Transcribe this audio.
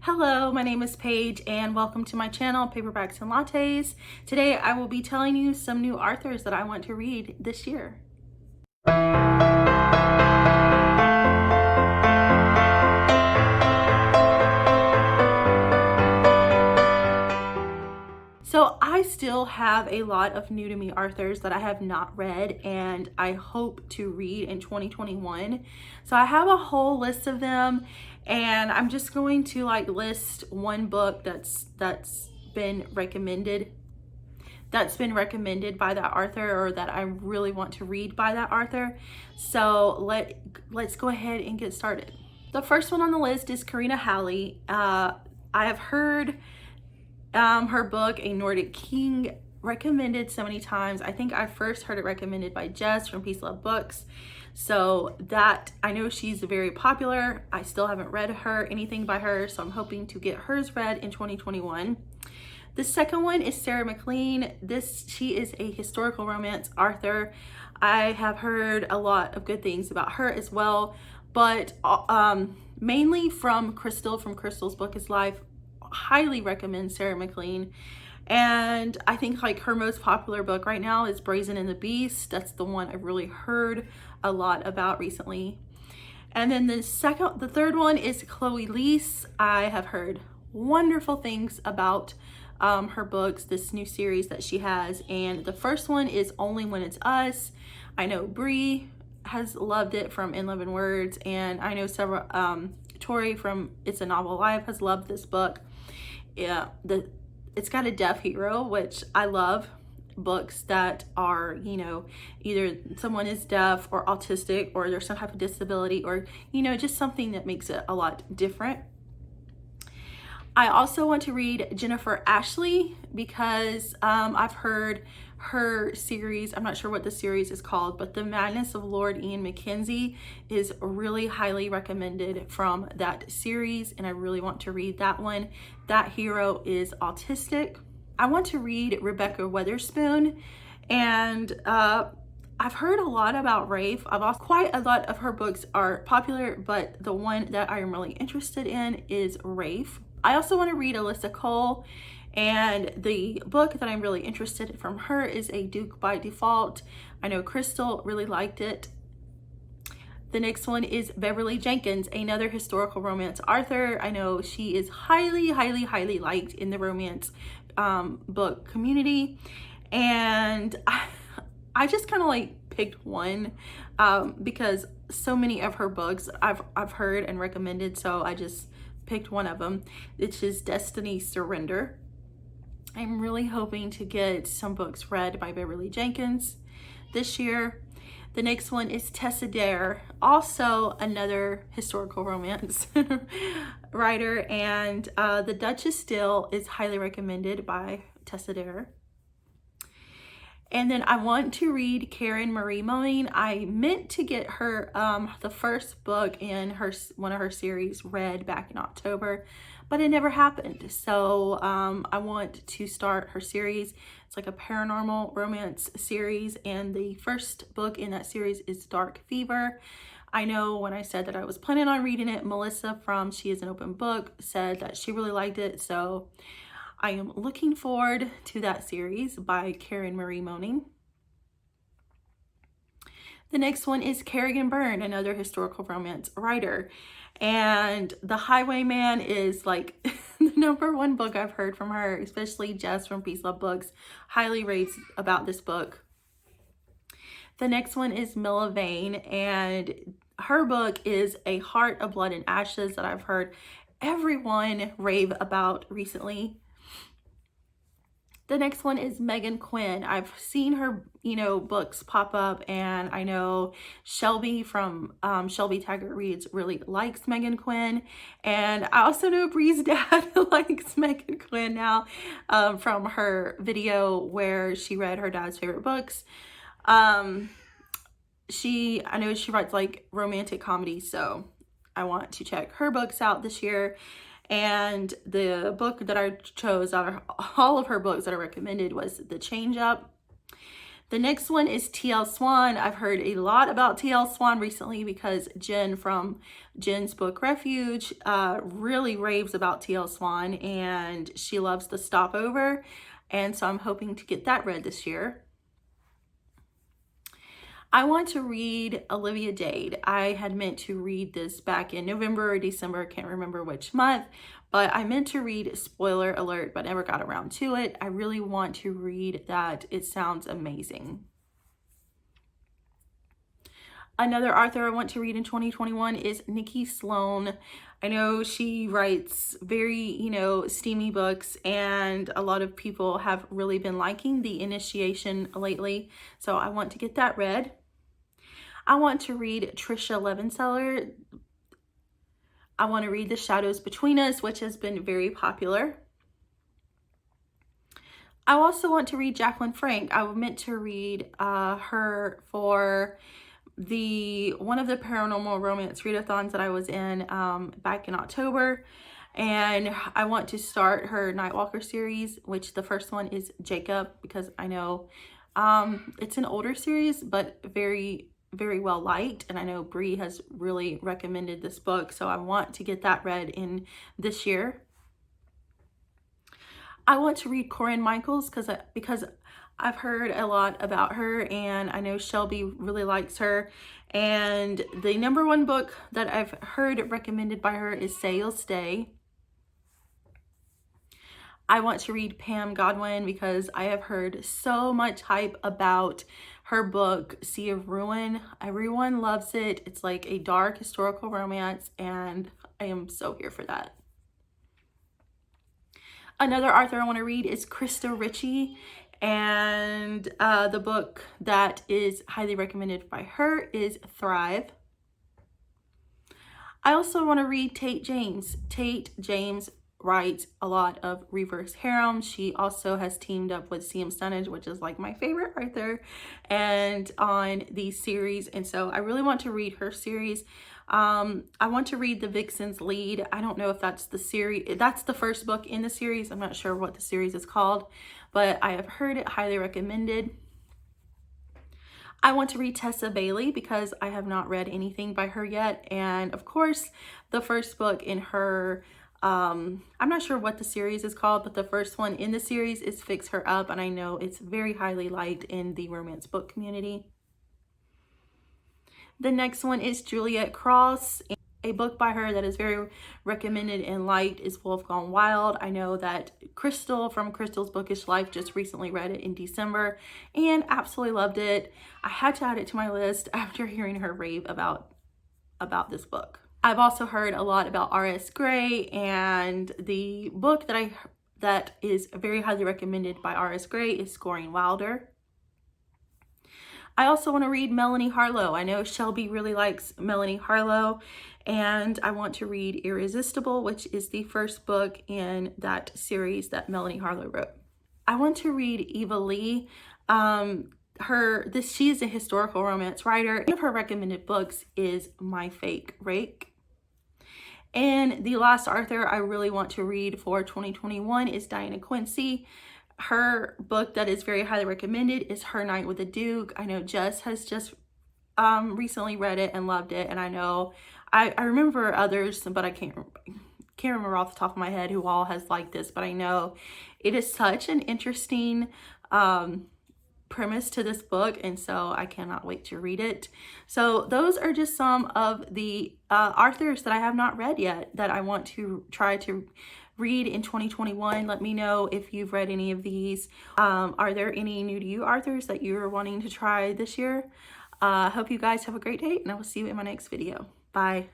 Hello, my name is Paige and welcome to my channel, Paperbacks and Lattes. Today I will be telling you some new authors that I want to read this year. So I still have a lot of new to me authors that I have not read and I hope to read in 2021. So I have a whole list of them and I'm just going to list one book that's been recommended by that author, or that I really want to read by that author. So let's go ahead and get started. The first one on the list is Karina Halley. I have heard her book, A Nordic King, recommended so many times. I think I first heard it recommended by Jess from Peace Love Books. So that, I know she's very popular. I still haven't read anything by her, so I'm hoping to get hers read in 2021. The second one is Sarah Mclean. She is a historical romance author. I have heard a lot of good things about her as well, but mainly from Crystal's Book is Life. Highly recommend Sarah Mclean. And I think her most popular book right now is Brazen and the Beast. That's the one I've really heard a lot about recently. And then the third one is Chloe Elise. I have heard wonderful things about her books, this new series that she has. And the first one is Only When It's Us. I know Bree has loved it from In 11 Words, and I know several, Tori from It's a Novel Life has loved this book. Yeah, it's got a deaf hero, which I love. Books that are, either someone is deaf or autistic, or there's some type of disability, or, just something that makes it a lot different. I also want to read Jennifer Ashley because I've heard her series. I'm not sure what the series is called, but The Madness of Lord Ian Mackenzie is really highly recommended from that series, and I really want to read that one. That hero is autistic. I want to read Rebecca Weatherspoon, and I've heard a lot about Rafe. Quite a lot of her books are popular, but the one that I am really interested in is Rafe. I also want to read Alyssa Cole, and the book that I'm really interested in from her is A Duke by Default. I know Crystal really liked it. The next one is Beverly Jenkins, another historical romance author. I know she is highly liked in the romance book community, and I just kind of picked one because so many of her books I've heard and recommended, so I just picked one of them, which is Destiny Surrender. I'm really hoping to get some books read by Beverly Jenkins this year. The next one is Tessa Dare, also another historical romance writer, and The Duchess Still is highly recommended by Tessa Dare. And then I want to read Karen Marie Mowing. I meant to get her the first book in one of her series read back in October, but it never happened. So I want to start her series. It's like a paranormal romance series, and the first book in that series is Dark Fever. I know when I said that I was planning on reading it, Melissa from She Is an Open Book said that she really liked it, so I am looking forward to that series by Karen Marie Mowing. The next one is Kerrigan Byrne, another historical romance writer. And The Highwayman is the number one book I've heard from her, especially Jess from Peace Love Books highly raves about this book. The next one is Milla Vane, and her book is A Heart of Blood and Ashes that I've heard everyone rave about recently. The next one is Megan Quinn. I've seen her, books pop up, and I know Shelby from Shelby Taggart Reads really likes Megan Quinn. And I also know Bree's dad likes Megan Quinn now from her video where she read her dad's favorite books. I know she writes romantic comedies, so I want to check her books out this year. And the book that I chose out of all of her books that I recommended was The Change Up. The next one is T.L. Swann. I've heard a lot about T.L. Swann recently because Jen from Jen's book Refuge really raves about T.L. Swann, and she loves The Stopover, and so I'm hoping to get that read this year. I want to read Olivia Dade. I had meant to read this back in November or December, can't remember which month, but I meant to read, spoiler alert, but never got around to it. I really want to read that. It sounds amazing. Another author I want to read in 2021 is Nikki Sloan. I know she writes very, steamy books, and a lot of people have really been liking The Initiation lately, so I want to get that read. I want to read Trisha Levenseller. I want to read The Shadows Between Us, which has been very popular. I also want to read Jacqueline Frank. I meant to read her for one of the paranormal romance readathons that I was in back in October. And I want to start her Nightwalker series, which the first one is Jacob, because I know it's an older series, but very, very well liked. And I know Bree has really recommended this book, so I want to get that read in this year. I want to read Corinne Michaels because I've heard a lot about her, and I know Shelby really likes her. And the #1 book that I've heard recommended by her is Say You'll Stay. I want to read Pam Godwin because I have heard so much hype about her book, Sea of Ruin. Everyone loves it. It's like a dark historical romance, and I am so here for that. Another author I want to read is Krista Ritchie, and the book that is highly recommended by her is Thrive. I also want to read Tate James. Tate James writes a lot of reverse harem. She also has teamed up with C.M. Stunage, which is like my favorite author, and on the series, and so I really want to read her series. I want to read The Vixen's Lead. I don't know if that's the series, that's the first book in the series. I'm not sure what the series is called, but I have heard it highly recommended. I want to read Tessa Bailey because I have not read anything by her yet, and of course the first book in her I'm not sure what the series is called, but the first one in the series is Fix Her Up, and I know it's very highly liked in the romance book community. The next one is Juliet Cross. A book by her that is very recommended and liked is Wolf Gone Wild. I know that Crystal from Crystal's Bookish Life just recently read it in December and absolutely loved it. I had to add it to my list after hearing her rave about this book. I've also heard a lot about R.S. Gray, and the book that is very highly recommended by R.S. Gray is Scoring Wilder. I also want to read Melanie Harlow. I know Shelby really likes Melanie Harlow, and I want to read Irresistible, which is the first book in that series that Melanie Harlow wrote. I want to read Eva Lee. She is a historical romance writer. One of her recommended books is My Fake Rake. And the last author I really want to read for 2021 is Diana Quincy. Her book that is very highly recommended is Her Night with the Duke. I know Jess has just recently read it and loved it, and I know I remember others, but I can't remember off the top of my head who all has liked this, but I know it is such an interesting premise to this book, and so I cannot wait to read it. So those are just some of the authors that I have not read yet that I want to try to read in 2021. Let me know if you've read any of these. Are there any new to you authors that you're wanting to try this year? Hope you guys have a great day, and I will see you in my next video. Bye.